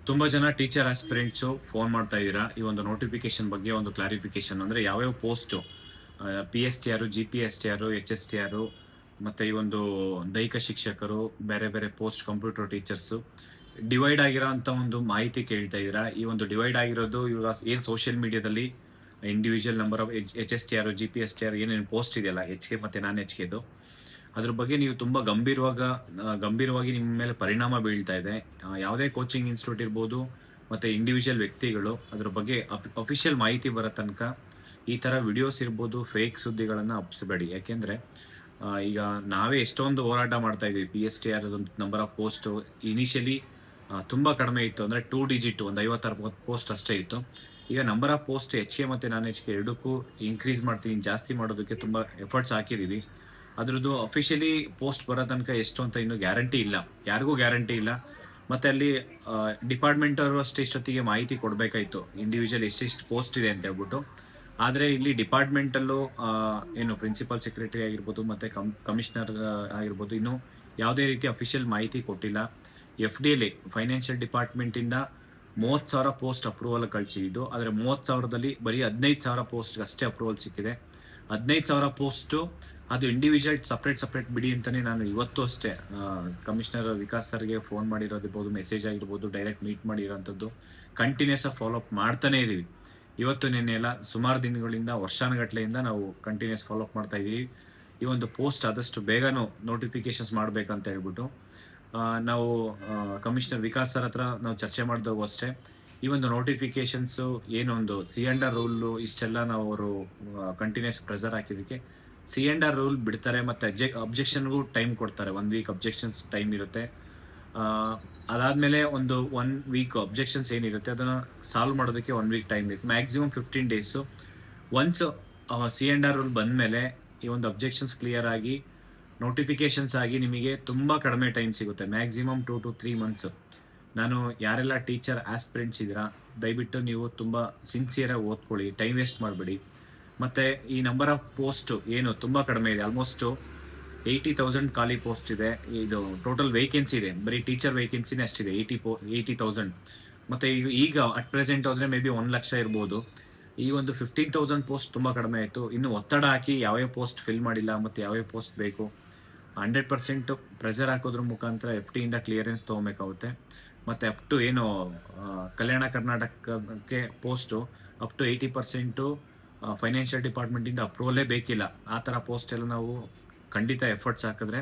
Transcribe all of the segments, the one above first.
ತುಂಬಾ ಜನ teacher aspirants phone ಮಾಡ್ತಾ ಇದ್ದೀರಾ. ಈ ಒಂದು ನೋಟಿಫಿಕೇಶನ್ ಬಗ್ಗೆ ಒಂದು ಕ್ಲಾರಿಫಿಕೇಶನ್ ಅಂದ್ರೆ ಯಾವ್ಯಾವ ಪೋಸ್ಟು PSTR, GPSTR, HSTR ಮತ್ತೆ ಈ ಒಂದು ದೈಹಿಕ ಶಿಕ್ಷಕರು, ಬೇರೆ ಬೇರೆ ಪೋಸ್ಟ್ ಕಂಪ್ಯೂಟರ್ ಟೀಚರ್ಸು ಡಿವೈಡ್ ಆಗಿರೋಂಥ ಒಂದು ಮಾಹಿತಿ ಕೇಳ್ತಾ ಇದ್ದೀರಾ. ಈ ಒಂದು ಡಿವೈಡ್ ಆಗಿರೋದು ಇವಾಗ ಏನು ಸೋಷಿಯಲ್ ಮೀಡಿಯಾದಲ್ಲಿ individual number of HSTR, GPSTR ಏನೇನು ಪೋಸ್ಟ್ ಇದೆಯಲ್ಲ, HK ಮತ್ತೆ ನಾನ್ HKದು, ಅದ್ರ ಬಗ್ಗೆ ನೀವು ತುಂಬಾ ಗಂಭೀರವಾಗಿ ನಿಮ್ಮ ಮೇಲೆ ಪರಿಣಾಮ ಬೀಳ್ತಾ ಇದೆ. ಯಾವುದೇ ಕೋಚಿಂಗ್ ಇನ್ಸ್ಟಿಟ್ಯೂಟ್ ಇರ್ಬೋದು ಮತ್ತೆ ಇಂಡಿವಿಜುವಲ್ ವ್ಯಕ್ತಿಗಳು ಅದ್ರ ಬಗ್ಗೆ ಅಫಿಷಿಯಲ್ ಮಾಹಿತಿ ಬರೋ ತನಕ ಈ ತರ ವಿಡಿಯೋಸ್ ಇರ್ಬೋದು, ಫೇಕ್ ಸುದ್ದಿಗಳನ್ನ ಹಬ್ಸಬೇಡಿ. ಯಾಕೆಂದ್ರೆ ಈಗ ನಾವೇ ಎಷ್ಟೊಂದು ಹೋರಾಟ ಮಾಡ್ತಾ ಇದೀವಿ. PSTR number of post initially ತುಂಬಾ ಕಡಿಮೆ ಇತ್ತು, ಅಂದ್ರೆ 2 ಡಿಜಿಟ್, ಒಂದು 50-60 ಪೋಸ್ಟ್ ಅಷ್ಟೇ ಇತ್ತು. ಈಗ ನಂಬರ್ ಆಫ್ ಪೋಸ್ಟ್ HK ಮತ್ತೆ ನಾನ್ HK ಎರಡಕ್ಕೂ ಇನ್ಕ್ರೀಸ್ ಮಾಡ್ತೀನಿ, ಜಾಸ್ತಿ ಮಾಡೋದಕ್ಕೆ ತುಂಬಾ ಎಫರ್ಟ್ಸ್ ಹಾಕಿದೀವಿ. ಅದ್ರದ್ದು ಅಫಿಷಿಯಲಿ ಪೋಸ್ಟ್ ಬರೋ ತನಕ ಎಷ್ಟು ಅಂತ ಇನ್ನೂ ಗ್ಯಾರಂಟಿ ಇಲ್ಲ, ಯಾರಿಗೂ ಗ್ಯಾರಂಟಿ ಇಲ್ಲ. ಮತ್ತೆ ಅಲ್ಲಿ ಡಿಪಾರ್ಟ್ಮೆಂಟ್ ಅವರು ಅಷ್ಟೇ ಇಷ್ಟೊತ್ತಿಗೆ ಮಾಹಿತಿ ಕೊಡಬೇಕಾಯ್ತು, ಇಂಡಿವಿಜುವಲ್ ಎಷ್ಟೆಷ್ಟು ಪೋಸ್ಟ್ ಇದೆ ಅಂತ ಹೇಳ್ಬಿಟ್ಟು. ಆದರೆ ಇಲ್ಲಿ ಡಿಪಾರ್ಟ್ಮೆಂಟಲ್ಲೂ ಏನು ಪ್ರಿನ್ಸಿಪಲ್ ಸೆಕ್ರೆಟರಿ ಆಗಿರ್ಬೋದು ಮತ್ತೆ ಕಮಿಷನರ್ ಆಗಿರ್ಬೋದು ಇನ್ನೂ ಯಾವುದೇ ರೀತಿ ಅಫಿಷಿಯಲ್ ಮಾಹಿತಿ ಕೊಟ್ಟಿಲ್ಲ. FDL ಫೈನಾನ್ಷಿಯಲ್ ಡಿಪಾರ್ಟ್ಮೆಂಟಿಂದ 30,000 ಪೋಸ್ಟ್ ಅಪ್ರೂವಲ್ ಕಳಿಸಿದ್ದು, ಆದರೆ 30,000ದಲ್ಲಿ ಬರೀ 15,000 ಪೋಸ್ಟ್ಗೆ ಅಷ್ಟೇ ಅಪ್ರೂವಲ್ ಸಿಕ್ಕಿದೆ. 15,000 ಪೋಸ್ಟು ಅದು ಇಂಡಿವಿಜುವಲ್ ಸಪ್ರೇಟ್ ಬಿಡಿ ಅಂತಾನೆ ನಾನು ಇವತ್ತು ಅಷ್ಟೇ ಕಮಿಷನರ್ ವಿಕಾಸ್ ಸರ್ಗೆ ಫೋನ್ ಮಾಡಿರೋದಿರ್ಬೋದು, ಮೆಸೇಜ್ ಆಗಿರ್ಬೋದು, ಡೈರೆಕ್ಟ್ ಮೀಟ್ ಮಾಡಿರೋಂಥದ್ದು ಕಂಟಿನ್ಯೂಸ್ ಆಗಿ ಫಾಲೋ ಅಪ್ ಮಾಡ್ತಾನೆ ಇದೀವಿ. ಇವತ್ತು ನಿನ್ನೆ ಎಲ್ಲ ಸುಮಾರು ದಿನಗಳಿಂದ, ವರ್ಷಾನುಗಟ್ಲೆಯಿಂದ ನಾವು ಕಂಟಿನ್ಯೂಸ್ ಫಾಲೋ ಅಪ್ ಮಾಡ್ತಾ ಇದೀವಿ. ಈ ಒಂದು ಪೋಸ್ಟ್ ಆದಷ್ಟು ಬೇಗನೂ ನೋಟಿಫಿಕೇಶನ್ಸ್ ಮಾಡ್ಬೇಕಂತ ಹೇಳ್ಬಿಟ್ಟು ನಾವು ಕಮಿಷನರ್ ವಿಕಾಸ್ ಸರ್ ಹತ್ರ ನಾವು ಚರ್ಚೆ ಮಾಡಿದವು ಅಷ್ಟೇ. ಈ ಒಂದು ನೋಟಿಫಿಕೇಶನ್ಸ್ ಏನೊಂದು C&R ರೂಲ್ ಇಷ್ಟೆಲ್ಲ ನಾವು ಅವರು ಕಂಟಿನ್ಯೂಸ್ ಪ್ರೆಸರ್ ಹಾಕಿದಕ್ಕೆ C&R ರೂಲ್ ಬಿಡ್ತಾರೆ, ಮತ್ತೆ ಅಬ್ಜೆಕ್ಷನ್ಗೂ ಟೈಮ್ ಕೊಡ್ತಾರೆ. 1 ವೀಕ್ ಅಬ್ಜೆಕ್ಷನ್ಸ್ ಟೈಮ್ ಇರುತ್ತೆ. ಅದಾದ್ಮೇಲೆ ಒಂದು 1 ವೀಕ್ ಅಬ್ಜೆಕ್ಷನ್ಸ್ ಏನಿರುತ್ತೆ ಅದನ್ನ ಸಾಲ್ವ್ ಮಾಡೋದಕ್ಕೆ 1 ವೀಕ್ ಟೈಮ್ ಇರುತ್ತೆ, maximum 15 days. Once C&R rule ಬಂದ್ಮೇಲೆ ಈ ಒಂದು ಅಬ್ಜೆಕ್ಷನ್ಸ್ ಕ್ಲಿಯರ್ ಆಗಿ ನೋಟಿಫಿಕೇಶನ್ಸ್ ಆಗಿ ನಿಮಗೆ ತುಂಬಾ ಕಡಿಮೆ ಟೈಮ್ ಸಿಗುತ್ತೆ, ಮ್ಯಾಕ್ಸಿಮಮ್ 2 to 3 months. ನಾನು ಯಾರೆಲ್ಲ ಟೀಚರ್ ಆಸ್ಪಿರೆಂಟ್ಸ್ ಇದ್ದೀರಾ, ದಯವಿಟ್ಟು ನೀವು ತುಂಬಾ ಸಿನ್ಸಿಯರ್ ಆಗಿ ಓದ್ಕೊಳ್ಳಿ, ಟೈಮ್ ವೇಸ್ಟ್ ಮಾಡಬೇಡಿ. ಮತ್ತೆ ಈ ನಂಬರ್ ಆಫ್ ಪೋಸ್ಟ್ ಏನು ತುಂಬಾ ಕಡಿಮೆ ಇದೆ, ಆಲ್ಮೋಸ್ಟ್ 80,000 ಖಾಲಿ ಪೋಸ್ಟ್ ಇದೆ. ಇದು ಟೋಟಲ್ ವೇಕೆನ್ಸಿ ಇದೆ, ಬರೀ ಟೀಚರ್ ವೇಕೆನ್ಸಿನೇ ಅಷ್ಟಿದೆ, 80,000. ಮತ್ತೆ ಈಗ ಅಟ್ ಪ್ರೆಸೆಂಟ್ ಹೋದ್ರೆ ಮೇ ಬಿ 1 ಲಕ್ಷ ಇರ್ಬೋದು. ಈ ಒಂದು 15,000 ಪೋಸ್ಟ್ ತುಂಬಾ ಕಡಿಮೆ ಆಯಿತು. ಇನ್ನು ಒತ್ತಡ ಹಾಕಿ ಯಾವ್ಯಾವ ಪೋಸ್ಟ್ ಫಿಲ್ ಮಾಡಿಲ್ಲ ಮತ್ತೆ ಯಾವ್ಯಾವ ಪೋಸ್ಟ್ ಬೇಕು 100% ಪ್ರೆಷರ್ ಹಾಕೋದ್ರ ಮುಖಾಂತರ FT ಇಂದ ಕ್ಲಿಯರೆನ್ಸ್ ತೊಗೊಬೇಕಾಗುತ್ತೆ. ಮತ್ತೆ ಅಪ್ ಟು ಏನು ಕಲ್ಯಾಣ ಕರ್ನಾಟಕಕ್ಕೆ ಪೋಸ್ಟು ಅಪ್ ಟು 80% ಫೈನಾನ್ಷಿಯಲ್ ಡಿಪಾರ್ಟ್ಮೆಂಟಿಂದ ಅಪ್ರೂವಲೇ ಬೇಕಿಲ್ಲ. ಆ ಥರ ಪೋಸ್ಟ್ ಎಲ್ಲ ನಾವು ಖಂಡಿತ ಎಫರ್ಟ್ಸ್ ಹಾಕಿದ್ರೆ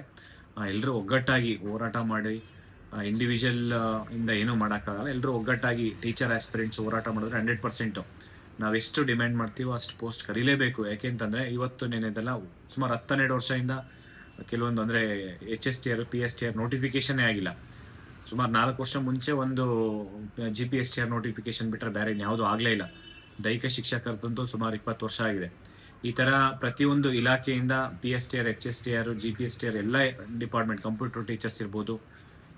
ಎಲ್ಲರೂ ಒಗ್ಗಟ್ಟಾಗಿ ಹೋರಾಟ ಮಾಡಿ, ಇಂಡಿವಿಜುವಲ್ ಇಂದ ಏನೂ ಮಾಡೋಕ್ಕಾಗಲ್ಲ. ಎಲ್ಲರೂ ಒಗ್ಗಟ್ಟಾಗಿ ಟೀಚರ್ ಆಸ್ಪಿರೆಂಟ್ಸ್ ಹೋರಾಟ ಮಾಡಿದ್ರೆ 100% ನಾವೆಷ್ಟು ಡಿಮ್ಯಾಂಡ್ ಮಾಡ್ತೀವೋ ಅಷ್ಟು ಪೋಸ್ಟ್ ಕರೀಲೇಬೇಕು. ಯಾಕೆಂತಂದರೆ ಇವತ್ತು ನೆನೆದೆಲ್ಲ ಸುಮಾರು 10-12 ವರ್ಷದಿಂದ ಕೆಲವೊಂದು ಅಂದರೆ HSTR, PSTR ನೋಟಿಫಿಕೇಶನ್ನೇ ಆಗಿಲ್ಲ. ಸುಮಾರು 4 ವರ್ಷ ಮುಂಚೆ ಒಂದು GPSTR ನೋಟಿಫಿಕೇಶನ್ ಬಿಟ್ಟರೆ ಬೇರೆ ಯಾವುದೂ ಆಗಲೇ ಇಲ್ಲ. ದೈಹಿಕ ಶಿಕ್ಷಕರದಂತೂ ಸುಮಾರು 20 ವರ್ಷ ಆಗಿದೆ. ಈ ಥರ ಪ್ರತಿಯೊಂದು ಇಲಾಖೆಯಿಂದ PSTR, HSTR, GPSTR ಎಲ್ಲ ಡಿಪಾರ್ಟ್ಮೆಂಟ್, ಕಂಪ್ಯೂಟರ್ ಟೀಚರ್ಸ್ ಇರ್ಬೋದು,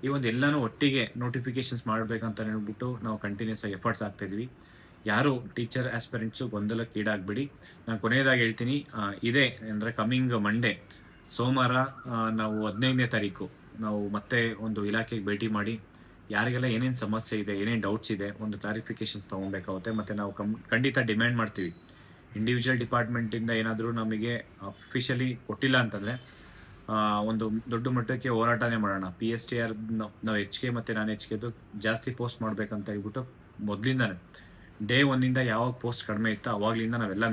ಈ ಒಂದು ಎಲ್ಲನೂ ಒಟ್ಟಿಗೆ ನೋಟಿಫಿಕೇಶನ್ಸ್ ಮಾಡಬೇಕಂತ ಹೇಳ್ಬಿಟ್ಟು ನಾವು ಕಂಟಿನ್ಯೂಸ್ ಆಗಿ ಎಫರ್ಟ್ಸ್ ಆಗ್ತಾ ಇದೀವಿ. ಯಾರು ಟೀಚರ್ ಆಸ್ಪಿರೆಂಟ್ಸು ಗೊಂದಲಕ್ಕೆ ಈಡಾಗಬೇಡಿ. ನಾನು ಕೊನೆಯದಾಗಿ ಹೇಳ್ತೀನಿ, ಇದೇ ಅಂದರೆ ಕಮಿಂಗ್ ಮಂಡೇ ಸೋಮವಾರ ನಾವು 15ನೇ ತಾರೀಕು ನಾವು ಮತ್ತೆ ಒಂದು ಇಲಾಖೆಗೆ ಭೇಟಿ ಮಾಡಿ ಯಾರಿಗೆಲ್ಲ ಏನೇನು ಸಮಸ್ಯೆ ಇದೆ, ಏನೇನು ಡೌಟ್ಸ್ ಇದೆ, ಒಂದು ಕ್ಲಾರಿಫಿಕೇಶನ್ಸ್ ತೊಗೊಬೇಕಾಗುತ್ತೆ. ಮತ್ತು ನಾವು ಖಂಡಿತ ಡಿಮ್ಯಾಂಡ್ ಮಾಡ್ತೀವಿ, ಇಂಡಿವಿಜುವಲ್ ಡಿಪಾರ್ಟ್ಮೆಂಟಿಂದ ಏನಾದರೂ ನಮಗೆ ಅಫಿಷಿಯಲಿ ಕೊಟ್ಟಿಲ್ಲ ಅಂತಂದರೆ ಒಂದು ದೊಡ್ಡ ಮಟ್ಟಕ್ಕೆ ಹೋರಾಟನೇ ಮಾಡೋಣ. PSTR ನಾವು HK ಮತ್ತು ನಾನ್ HKದು ಜಾಸ್ತಿ ಪೋಸ್ಟ್ ಮಾಡಬೇಕಂತ ಹೇಳ್ಬಿಟ್ಟು ಮೊದಲಿಂದಾನೆ ಡೇ 1ಇಂದ ಯಾವಾಗ ಪೋಸ್ಟ್ ಕಡಿಮೆ ಇತ್ತು ಅವಾಗಲಿಂದ ನಾವೆಲ್ಲ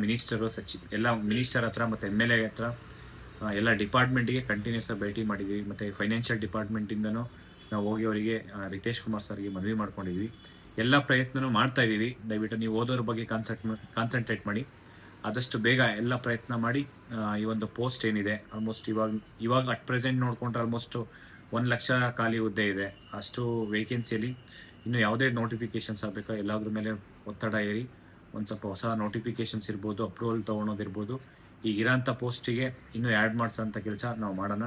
ಎಲ್ಲ ಮಿನಿಸ್ಟರ್ ಹತ್ರ ಮತ್ತು MLA ಹತ್ರ ಎಲ್ಲ ಡಿಪಾರ್ಟ್ಮೆಂಟಿಗೆ ಕಂಟಿನ್ಯೂಸ್ ಆಗಿ ಭೇಟಿ ಮಾಡಿದ್ದೀವಿ. ಮತ್ತು ಫೈನಾನ್ಷಿಯಲ್ ಡಿಪಾರ್ಟ್ಮೆಂಟಿಂದನೂ ನಾವು ಹೋಗಿ ಅವರಿಗೆ ರಿತೇಶ್ ಕುಮಾರ್ ಸರ್ಗೆ ಮನವಿ ಮಾಡ್ಕೊಂಡಿದ್ವಿ. ಎಲ್ಲ ಪ್ರಯತ್ನನೂ ಮಾಡ್ತಾ ಇದ್ದೀವಿ. ದಯವಿಟ್ಟು ನೀವು ಓದೋದ್ರ ಬಗ್ಗೆ ಕಾನ್ಸಂಟ್ರೇಟ್ ಮಾಡಿ, ಆದಷ್ಟು ಬೇಗ ಎಲ್ಲ ಪ್ರಯತ್ನ ಮಾಡಿ. ಈ ಒಂದು ಪೋಸ್ಟ್ ಏನಿದೆ ಆಲ್ಮೋಸ್ಟ್ ಇವಾಗ ಅಟ್ ಪ್ರೆಸೆಂಟ್ ನೋಡಿಕೊಂಡ್ರೆ ಆಲ್ಮೋಸ್ಟ್ 1 ಲಕ್ಷ ಖಾಲಿ ಹುದ್ದೆ ಇದೆ. ಅಷ್ಟು ವೇಕೆನ್ಸಿಯಲ್ಲಿ ಇನ್ನು ಯಾವುದೇ ನೋಟಿಫಿಕೇಶನ್ಸ್ ಆಗಬೇಕಾ ಎಲ್ಲದ್ರ ಮೇಲೆ ಒತ್ತಡ ಏರಿ ಒಂದು ಸ್ವಲ್ಪ ಹೊಸ ನೋಟಿಫಿಕೇಶನ್ಸ್ ಇರ್ಬೋದು, ಅಪ್ರೂವಲ್ ತೊಗೊಳೋದಿರ್ಬೋದು, ಈಗಿರೋಂಥ ಪೋಸ್ಟಿಗೆ ಇನ್ನೂ ಆ್ಯಡ್ ಮಾಡಿಸೋಂಥ ಕೆಲಸ ನಾವು ಮಾಡೋಣ.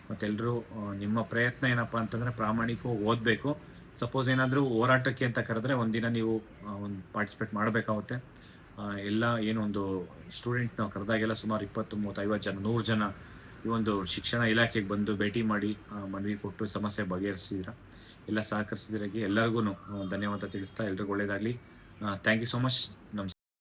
ಮತ್ತೆಲ್ಲರೂ ನಿಮ್ಮ ಪ್ರಯತ್ನ ಏನಪ್ಪ ಅಂತಂದರೆ ಪ್ರಾಮಾಣಿಕವಾಗಿ ಓದಬೇಕು. ಸಪೋಸ್ ಏನಾದರೂ ಹೋರಾಟಕ್ಕೆ ಅಂತ ಕರೆದ್ರೆ ಒಂದಿನ ನೀವು ಒಂದು ಪಾರ್ಟಿಸಿಪೇಟ್ ಮಾಡಬೇಕಾಗುತ್ತೆ. ಎಲ್ಲ ಏನೊಂದು ಸ್ಟೂಡೆಂಟ್ ನಾವು ಕರೆದಾಗೆಲ್ಲ ಸುಮಾರು 20, 30, 50 ಜನ, 100 ಜನ ಈ ಒಂದು ಶಿಕ್ಷಣ ಇಲಾಖೆಗೆ ಬಂದು ಭೇಟಿ ಮಾಡಿ ಮನವಿ ಕೊಟ್ಟು ಸಮಸ್ಯೆ ಬಗೆಹರಿಸಿದ್ರ. ಎಲ್ಲ ಸಹಕರಿಸಿದ್ರಾಗಿ ಎಲ್ಲರಿಗೂ ಧನ್ಯವಾದ ತಿಳಿಸ್ತಾ ಎಲ್ರಿಗೂ ಒಳ್ಳೇದಾಗಲಿ. Thank you so much. ನಮಸ್ಕಾರ.